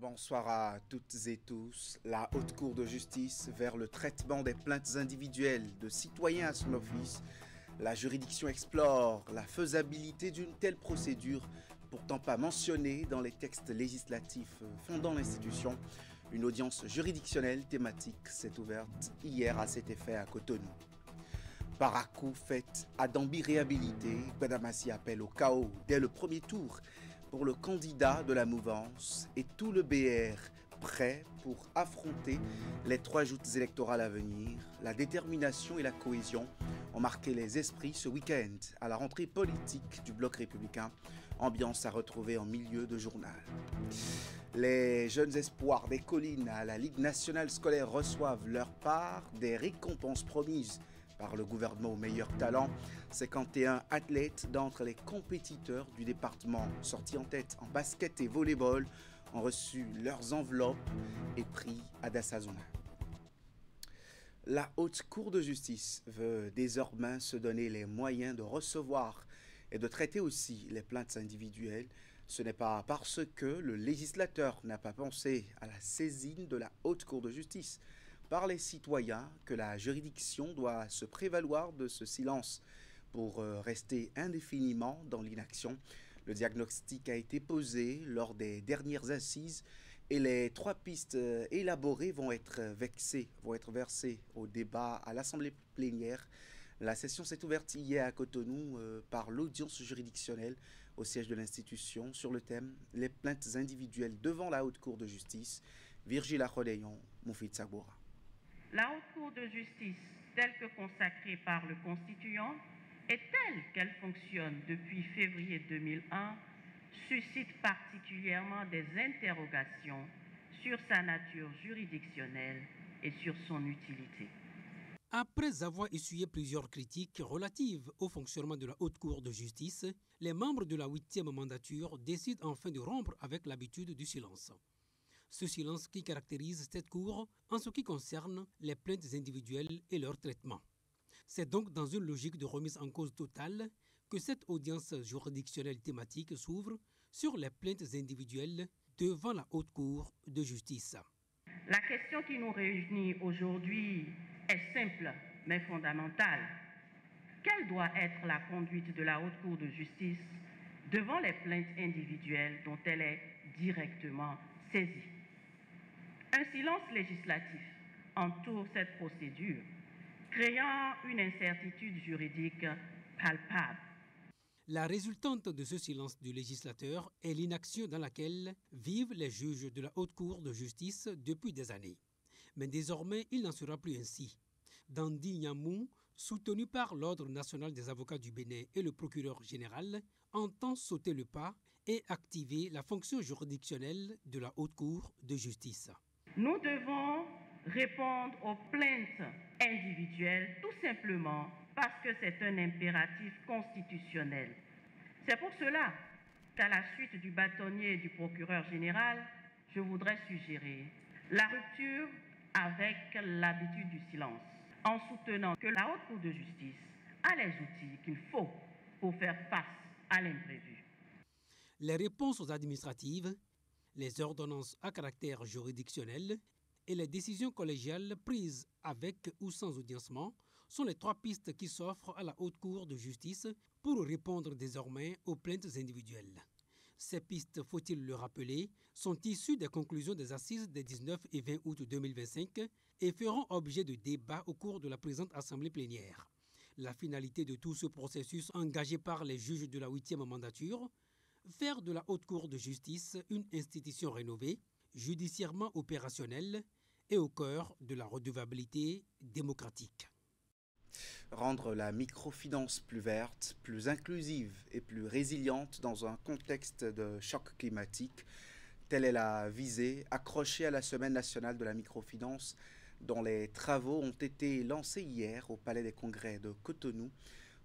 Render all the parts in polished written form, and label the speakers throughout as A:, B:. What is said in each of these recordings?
A: Bonsoir à toutes et tous. La Haute Cour de justice vers le traitement des plaintes individuelles de citoyens à son office. La juridiction explore la faisabilité d'une telle procédure, pourtant pas mentionnée dans les textes législatifs fondant l'institution. Une audience juridictionnelle thématique s'est ouverte hier à cet effet à Cotonou. Par à-coup fait, Adambi réhabilité, Gbadamassi appelle au chaos dès le premier tour pour le candidat de la mouvance et tout le BR prêt pour affronter les 3 joutes électorales à venir. La détermination et la cohésion ont marqué les esprits ce week-end à la rentrée politique du bloc républicain, ambiance à retrouver en milieu de journal. Les jeunes espoirs des collines à la Ligue nationale scolaire reçoivent leur part des récompenses promises par le gouvernement au meilleur talent. 51 athlètes d'entre les compétiteurs du département sortis en tête en basket et volleyball ont reçu leurs enveloppes et prix à Dassazona. La Haute Cour de justice veut désormais se donner les moyens de recevoir et de traiter aussi les plaintes individuelles. Ce n'est pas parce que le législateur n'a pas pensé à la saisine de la Haute Cour de justice par les citoyens que la juridiction doit se prévaloir de ce silence pour rester indéfiniment dans l'inaction. Le diagnostic a été posé lors des dernières assises et les 3 pistes élaborées vont être versées au débat à l'Assemblée plénière. La session s'est ouverte hier à Cotonou par l'audience juridictionnelle au siège de l'institution sur le thème « Les plaintes individuelles devant la Haute Cour de justice ». Virgile Akhodeyon, Moufid Saboura.
B: La Haute Cour de justice, telle que consacrée par le Constituant et telle qu'elle fonctionne depuis février 2001, suscite particulièrement des interrogations sur sa nature juridictionnelle et sur son utilité.
C: Après avoir essuyé plusieurs critiques relatives au fonctionnement de la Haute Cour de justice, les membres de la 8e mandature décident enfin de rompre avec l'habitude du silence. Ce silence qui caractérise cette Cour en ce qui concerne les plaintes individuelles et leur traitement. C'est donc dans une logique de remise en cause totale que cette audience juridictionnelle thématique s'ouvre sur les plaintes individuelles devant la Haute Cour de justice.
B: La question qui nous réunit aujourd'hui est simple mais fondamentale. Quelle doit être la conduite de la Haute Cour de justice devant les plaintes individuelles dont elle est directement saisie? Un silence législatif entoure cette procédure, créant une incertitude juridique palpable.
C: La résultante de ce silence du législateur est l'inaction dans laquelle vivent les juges de la Haute Cour de justice depuis des années. Mais désormais, il n'en sera plus ainsi. Dandi Nyamou, soutenu par l'Ordre national des avocats du Bénin et le procureur général, entend sauter le pas et activer la fonction juridictionnelle de la Haute Cour de justice.
B: Nous devons répondre aux plaintes individuelles tout simplement parce que c'est un impératif constitutionnel. C'est pour cela qu'à la suite du bâtonnier et du procureur général, je voudrais suggérer la rupture avec l'habitude du silence, en soutenant que la Haute Cour de justice a les outils qu'il faut pour faire face à l'imprévu.
C: Les réponses administratives, les ordonnances à caractère juridictionnel et les décisions collégiales prises avec ou sans audiencement sont les 3 pistes qui s'offrent à la Haute Cour de justice pour répondre désormais aux plaintes individuelles. Ces pistes, faut-il le rappeler, sont issues des conclusions des assises des 19 et 20 août 2025 et feront objet de débats au cours de la présente Assemblée plénière. La finalité de tout ce processus engagé par les juges de la 8e mandature, faire de la Haute Cour de justice une institution rénovée, judiciairement opérationnelle et au cœur de la redevabilité démocratique.
A: Rendre la microfinance plus verte, plus inclusive et plus résiliente dans un contexte de choc climatique, telle est la visée accrochée à la Semaine nationale de la microfinance dont les travaux ont été lancés hier au Palais des Congrès de Cotonou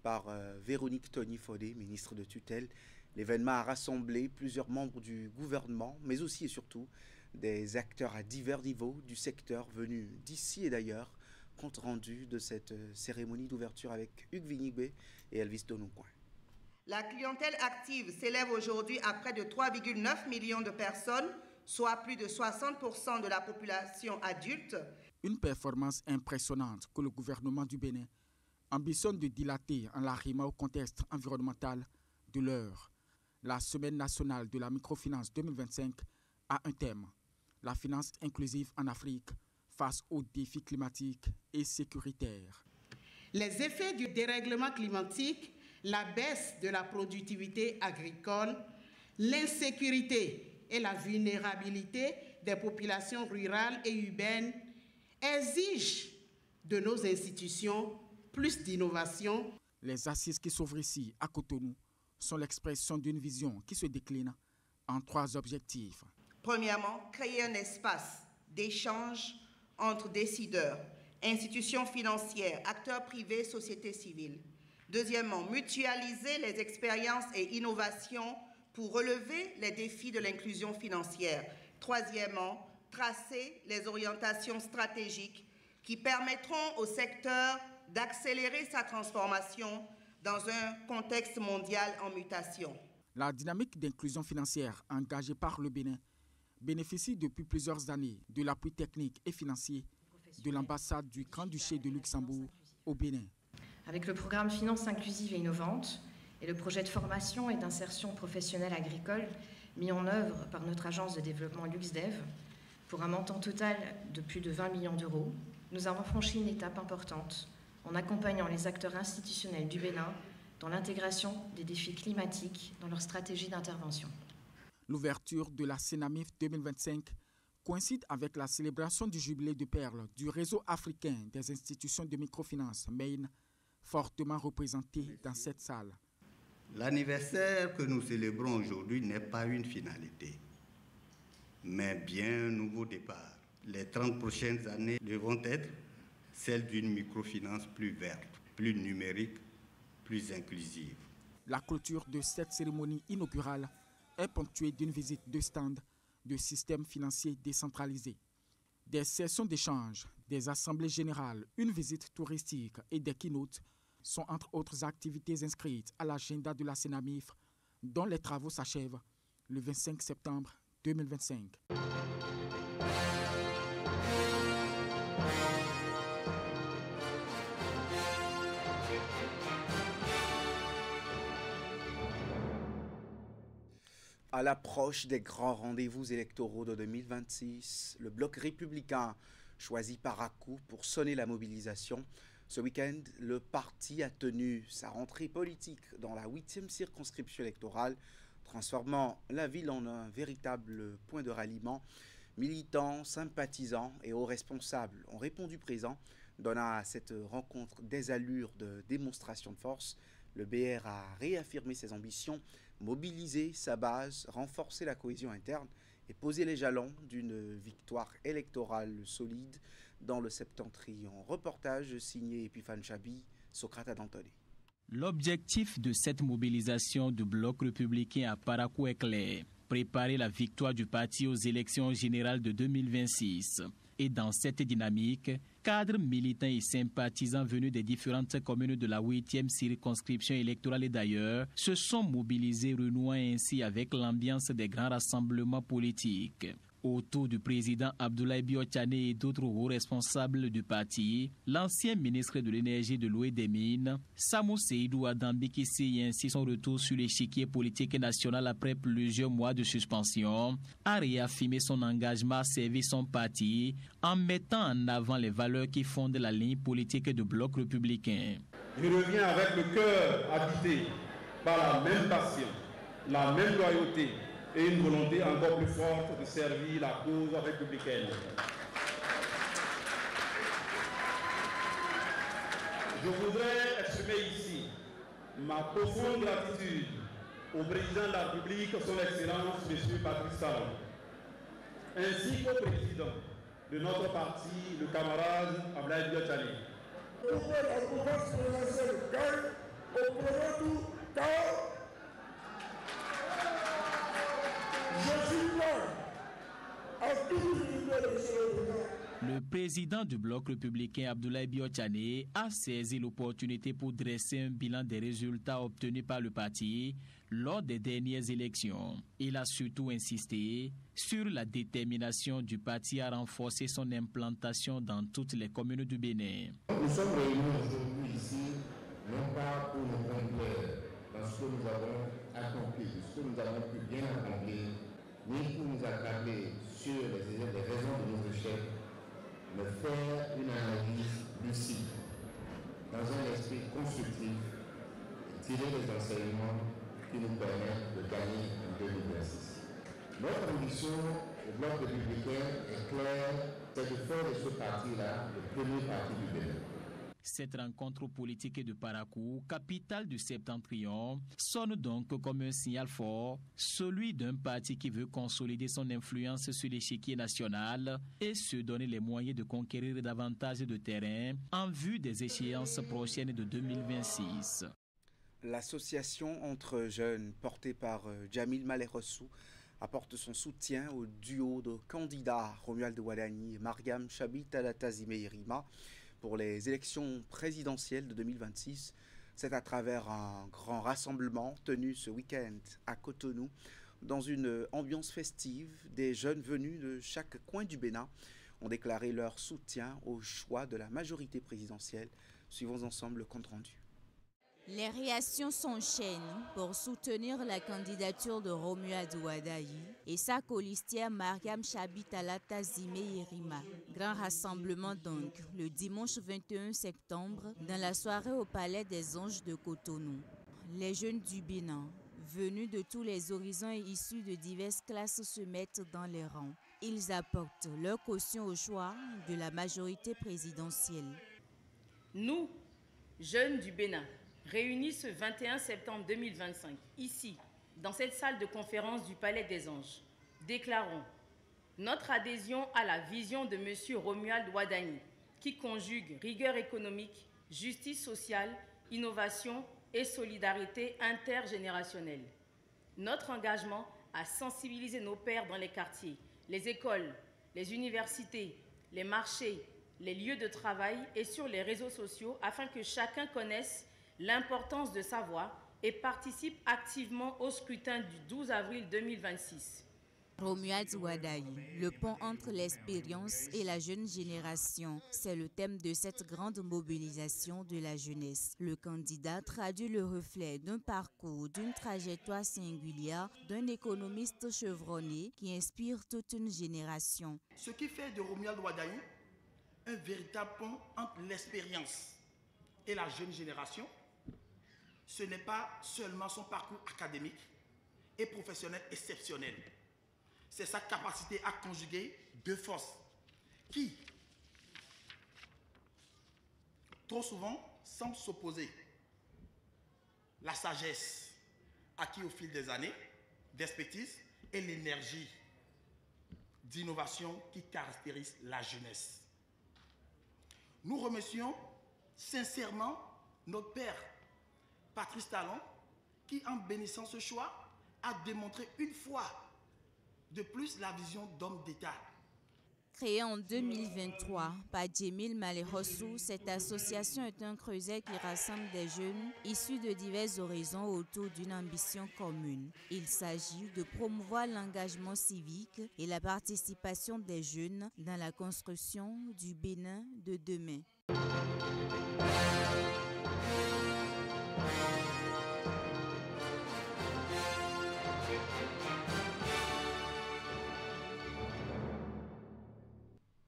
A: par Véronique Tony-Fodé, ministre de tutelle. L'événement a rassemblé plusieurs membres du gouvernement, mais aussi et surtout des acteurs à divers niveaux du secteur venus d'ici et d'ailleurs. Compte rendu de cette cérémonie d'ouverture avec Hugues Vignibé et Elvis Donoucoin.
D: La clientèle active s'élève aujourd'hui à près de 3,9 millions de personnes, soit plus de 60% de la population adulte.
E: Une performance impressionnante que le gouvernement du Bénin ambitionne de dilater en l'arrimant au contexte environnemental de l'heure. La Semaine nationale de la microfinance 2025 a un thème, la finance inclusive en Afrique face aux défis climatiques et sécuritaires.
F: Les effets du dérèglement climatique, la baisse de la productivité agricole, l'insécurité et la vulnérabilité des populations rurales et urbaines exigent de nos institutions plus d'innovation.
E: Les assises qui s'ouvrent ici, à Cotonou, sont l'expression d'une vision qui se décline en 3 objectifs.
D: Premièrement, créer un espace d'échange entre décideurs, institutions financières, acteurs privés, société civile. Deuxièmement, mutualiser les expériences et innovations pour relever les défis de l'inclusion financière. Troisièmement, tracer les orientations stratégiques qui permettront au secteur d'accélérer sa transformation dans un contexte mondial en mutation.
E: La dynamique d'inclusion financière engagée par le Bénin bénéficie depuis plusieurs années de l'appui technique et financier de l'ambassade du Grand-Duché de Luxembourg au Bénin.
G: Avec le programme Finance inclusive et innovante et le projet de formation et d'insertion professionnelle agricole mis en œuvre par notre agence de développement LuxDev, pour un montant total de plus de 20 millions d'euros, nous avons franchi une étape importante en accompagnant les acteurs institutionnels du Bénin dans l'intégration des défis climatiques dans leur stratégie d'intervention.
E: L'ouverture de la Cénamif 2025 coïncide avec la célébration du jubilé de perles du réseau africain des institutions de microfinance, Maine, fortement représenté dans cette salle.
H: L'anniversaire que nous célébrons aujourd'hui n'est pas une finalité, mais bien un nouveau départ. Les 30 prochaines années devront être celles d'une microfinance plus verte, plus numérique, plus inclusive.
E: La clôture de cette cérémonie inaugurale est ponctuée d'une visite de stand de systèmes financiers décentralisés. Des sessions d'échange, des assemblées générales, une visite touristique et des keynotes sont entre autres activités inscrites à l'agenda de la Cénamif, dont les travaux s'achèvent le 25 septembre 2025.
A: À l'approche des grands rendez-vous électoraux de 2026, le bloc républicain choisi par à-coups pour sonner la mobilisation. Ce week-end, le parti a tenu sa rentrée politique dans la 8e circonscription électorale, transformant la ville en un véritable point de ralliement. Militants, sympathisants et hauts responsables ont répondu présents, donnant à cette rencontre des allures de démonstration de force. Le BR a réaffirmé ses ambitions, mobilisé sa base, renforcé la cohésion interne et posé les jalons d'une victoire électorale solide dans le septentrion. Reportage signé Epiphane Chabi, Socrate Adantone.
I: L'objectif de cette mobilisation du bloc républicain à Parakou est clair, préparer la victoire du parti aux élections générales de 2026. Et dans cette dynamique, cadres, militants et sympathisants venus des différentes communes de la 8e circonscription électorale et d'ailleurs se sont mobilisés, renouant ainsi avec l'ambiance des grands rassemblements politiques. Autour du président Abdoulaye Biotchane et d'autres hauts responsables du parti, l'ancien ministre de l'énergie de l'eau et des mines, Samou Seydou Adambi, qui signe ainsi son retour sur l'échiquier politique national après plusieurs mois de suspension, a réaffirmé son engagement à servir son parti en mettant en avant les valeurs qui fondent la ligne politique du bloc républicain.
J: Je reviens avec le cœur habité par la même passion, la même loyauté, et une volonté encore plus forte de servir la cause républicaine. Je voudrais exprimer ici ma profonde gratitude au président de la République, son Excellence, M. Patrice Talon, ainsi qu'au président de notre parti, le camarade Abdoulaye Biotchane.
K: Je suis là à tous les niveaux de ce
I: Le président du bloc républicain Abdoulaye Biotchane a saisi l'opportunité pour dresser un bilan des résultats obtenus par le parti lors des dernières élections. Il a surtout insisté sur la détermination du parti à renforcer son implantation dans toutes les communes du Bénin.
K: Nous sommes réunis aujourd'hui ici, non pas pour nous complaire dans ce que nous avons accompli, ce que nous avons pu bien accomplir, ni pour nous accabler sur les raisons de nos échecs, mais faire une analyse lucide, dans un esprit constructif, et tirer les enseignements qui nous permettent de gagner en 2026. Notre ambition au bloc républicain est claire, c'est de faire de ce parti-là le premier parti du Bénin.
I: Cette rencontre politique de Parakou, capitale du Septentrion, sonne donc comme un signal fort, celui d'un parti qui veut consolider son influence sur l'échiquier national et se donner les moyens de conquérir davantage de terrain en vue des échéances prochaines de 2026.
A: L'association entre jeunes portée par Djamil Maleh-Rossou apporte son soutien au duo de candidats Romuald Wadani et Mariam Chabi Talata Zimeirima pour les élections présidentielles de 2026. C'est à travers un grand rassemblement tenu ce week-end à Cotonou. Dans une ambiance festive, des jeunes venus de chaque coin du Bénin ont déclaré leur soutien au choix de la majorité présidentielle. Suivons ensemble le compte rendu.
L: Les réactions s'enchaînent pour soutenir la candidature de Romuald Wadani et sa colistière Mariam Chabi Talata Zimeirima. Grand rassemblement donc, le dimanche 21 septembre, dans la soirée au Palais des Anges de Cotonou. Les jeunes du Bénin, venus de tous les horizons et issus de diverses classes, se mettent dans les rangs. Ils apportent leur caution au choix de la majorité présidentielle.
M: Nous, jeunes du Bénin, réunis ce 21 septembre 2025, ici, dans cette salle de conférence du Palais des Anges, déclarons notre adhésion à la vision de M. Romuald Wadani, qui conjugue rigueur économique, justice sociale, innovation et solidarité intergénérationnelle. Notre engagement à sensibiliser nos pairs dans les quartiers, les écoles, les universités, les marchés, les lieux de travail et sur les réseaux sociaux afin que chacun connaisse l'importance de sa voix et participe activement au scrutin du 12 avril 2026.
L: Romuald Wadani, le pont entre l'expérience et la jeune génération, c'est le thème de cette grande mobilisation de la jeunesse. Le candidat traduit le reflet d'un parcours, d'une trajectoire singulière, d'un économiste chevronné qui inspire toute une génération.
N: Ce qui fait de Romuald Wadani un véritable pont entre l'expérience et la jeune génération, ce n'est pas seulement son parcours académique et professionnel exceptionnel. C'est sa capacité à conjuguer deux forces qui, trop souvent, semblent s'opposer. La sagesse acquise au fil des années d'expertise et l'énergie d'innovation qui caractérise la jeunesse. Nous remercions sincèrement notre père, Patrice Talon, qui, en bénissant ce choix, a démontré une fois de plus la vision d'homme d'État.
L: Créée en 2023 par Djamil Maleh-Rossou, cette association est un creuset qui rassemble des jeunes issus de divers horizons autour d'une ambition commune. Il s'agit de promouvoir l'engagement civique et la participation des jeunes dans la construction du Bénin de demain.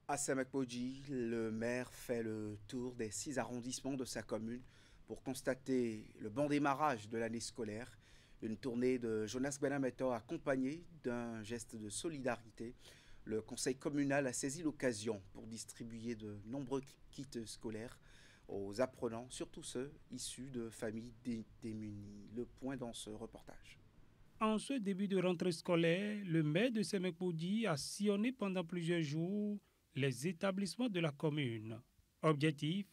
A: À Semakbodji, le maire fait le tour des 6 arrondissements de sa commune pour constater le bon démarrage de l'année scolaire. Une tournée de Jonas Benameto accompagnée d'un geste de solidarité. Le conseil communal a saisi l'occasion pour distribuer de nombreux kits scolaires aux apprenants, surtout ceux issus de familles démunies. Le point dans ce reportage.
O: En ce début de rentrée scolaire, le maire de Semakbodji a sillonné pendant plusieurs jours les établissements de la commune. Objectif,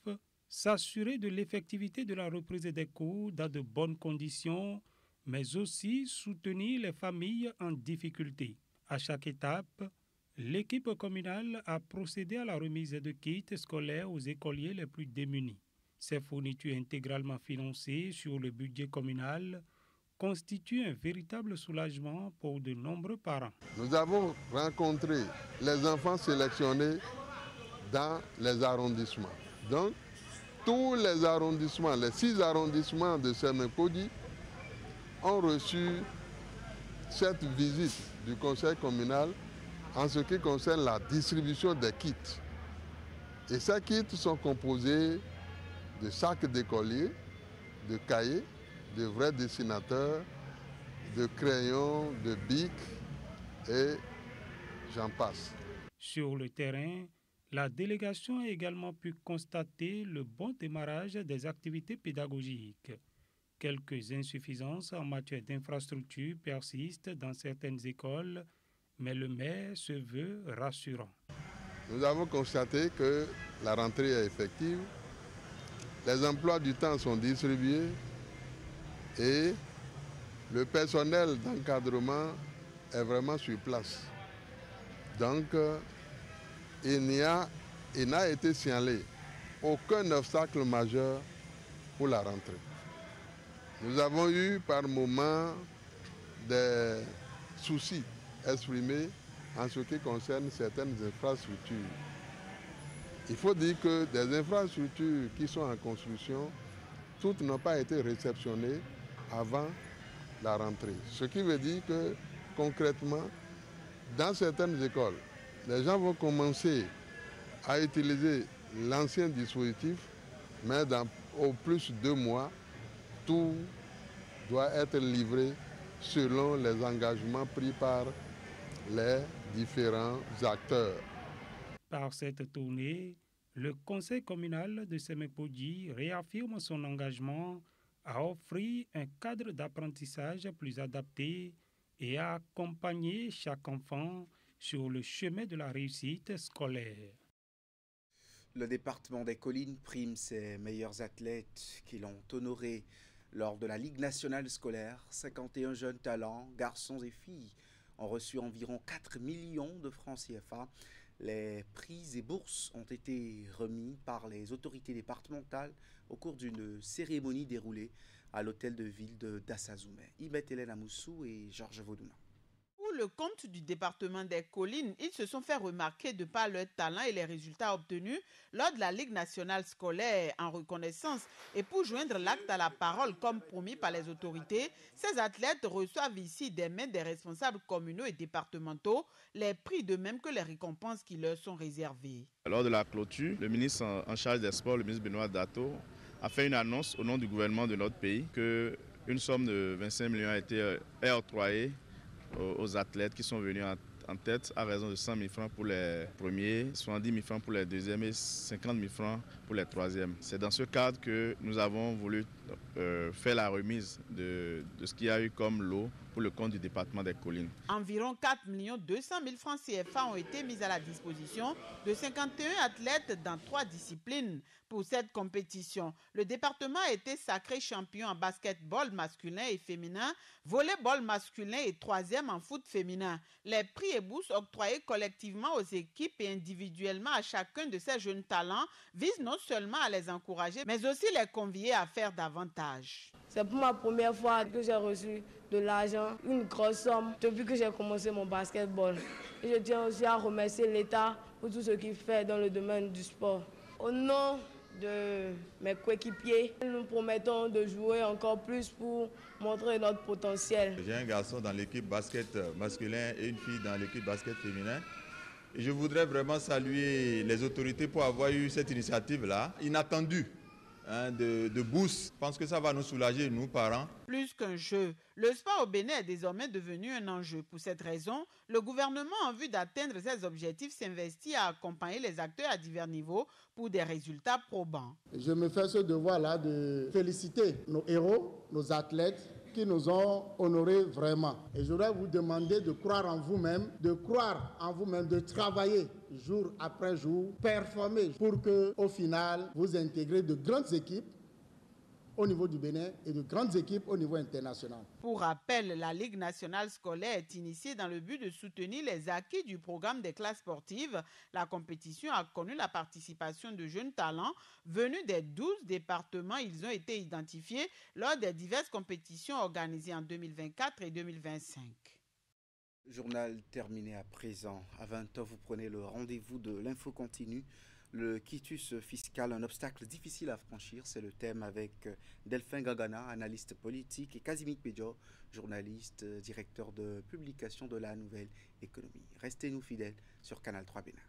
O: s'assurer de l'effectivité de la reprise des cours dans de bonnes conditions, mais aussi soutenir les familles en difficulté. À chaque étape, L'équipe communale a procédé à la remise de kits scolaires aux écoliers les plus démunis. Ces fournitures intégralement financées sur le budget communal constituent un véritable soulagement pour de nombreux parents.
P: Nous avons rencontré les enfants sélectionnés dans les arrondissements. Donc, tous les arrondissements, les 6 arrondissements de Semekpodi ont reçu cette visite du conseil communal en ce qui concerne la distribution des kits. Et ces kits sont composés de sacs d'écoliers, de cahiers, de vrais dessinateurs, de crayons, de bics et j'en passe.
O: Sur le terrain, la délégation a également pu constater le bon démarrage des activités pédagogiques. Quelques insuffisances en matière d'infrastructures persistent dans certaines écoles, mais le maire se veut rassurant.
P: Nous avons constaté que la rentrée est effective, les emplois du temps sont distribués et le personnel d'encadrement est vraiment sur place. Donc, il n'a été signalé aucun obstacle majeur pour la rentrée. Nous avons eu par moments des soucis exprimés en ce qui concerne certaines infrastructures. Il faut dire que des infrastructures qui sont en construction, toutes n'ont pas été réceptionnées avant la rentrée. Ce qui veut dire que concrètement, dans certaines écoles, les gens vont commencer à utiliser l'ancien dispositif, mais au plus de 2 mois, tout doit être livré selon les engagements pris par les différents acteurs.
O: Par cette tournée, le conseil communal de Semekpodi réaffirme son engagement à offrir un cadre d'apprentissage plus adapté et à accompagner chaque enfant sur le chemin de la réussite scolaire.
A: Le département des Collines prime ses meilleurs athlètes qui l'ont honoré lors de la Ligue nationale scolaire. 51 jeunes talents, garçons et filles, ont reçu environ 4 millions de francs CFA. Les prix et bourses ont été remis par les autorités départementales au cours d'une cérémonie déroulée à l'hôtel de ville de Dassazoumé. Ibet Hélène Amoussou et Georges Vaudouna.
Q: Pour le compte du département des Collines, ils se sont fait remarquer de par leur talent et les résultats obtenus lors de la Ligue nationale scolaire en reconnaissance. Et pour joindre l'acte à la parole comme promis par les autorités, ces athlètes reçoivent ici des mains des responsables communaux et départementaux les prix de même que les récompenses qui leur sont réservées.
R: Lors de la clôture, le ministre en charge des sports, le ministre Benoît Dato, a fait une annonce au nom du gouvernement de notre pays qu'une somme de 25 millions est octroyée aux athlètes qui sont venus en tête à raison de 100 000 francs pour les premiers, 70 000 francs pour les deuxièmes et 50 000 francs pour les troisièmes. C'est dans ce cadre que nous avons voulu faire la remise de ce qu'il y a eu comme lot pour le compte du département des Collines.
Q: Environ 4 200 000 francs CFA ont été mis à la disposition de 51 athlètes dans 3 disciplines. Pour cette compétition, le département a été sacré champion en basketball masculin et féminin, volleyball masculin et 3e en foot féminin. Les prix et bourses octroyés collectivement aux équipes et individuellement à chacun de ces jeunes talents visent non seulement à les encourager, mais aussi les convier à faire davantage.
S: C'est pour ma première fois que j'ai reçu de l'argent, une grosse somme, depuis que j'ai commencé mon basketball. Et je tiens aussi à remercier l'État pour tout ce qu'il fait dans le domaine du sport. Au nom de mes coéquipiers, nous promettons de jouer encore plus pour montrer notre potentiel.
T: J'ai un garçon dans l'équipe basket masculin et une fille dans l'équipe basket féminin. Et je voudrais vraiment saluer les autorités pour avoir eu cette initiative-là, inattendue, de bourse. Je pense que ça va nous soulager, nous, parents.
Q: Plus qu'un jeu, le sport au Bénin est désormais devenu un enjeu. Pour cette raison, le gouvernement, en vue d'atteindre ses objectifs, s'investit à accompagner les acteurs à divers niveaux pour des résultats probants.
U: Je me fais ce devoir-là de féliciter nos héros, nos athlètes, qui nous ont honorés vraiment. Et je voudrais vous demander de croire en vous-même, de travailler jour après jour, performer pour que, au final, vous intégrez de grandes équipes au niveau du Bénin et de grandes équipes au niveau international.
Q: Pour rappel, la Ligue nationale scolaire est initiée dans le but de soutenir les acquis du programme des classes sportives. La compétition a connu la participation de jeunes talents venus des 12 départements. Ils ont été identifiés lors des diverses compétitions organisées en 2024 et 2025.
A: Journal terminé à présent. À 20h, vous prenez le rendez-vous de l'info continue. Le quitus fiscal, un obstacle difficile à franchir, c'est le thème avec Delphin Gagana, analyste politique, et Casimir Pédio, journaliste, directeur de publication de la Nouvelle Économie. Restez-nous fidèles sur Canal 3 Bénin.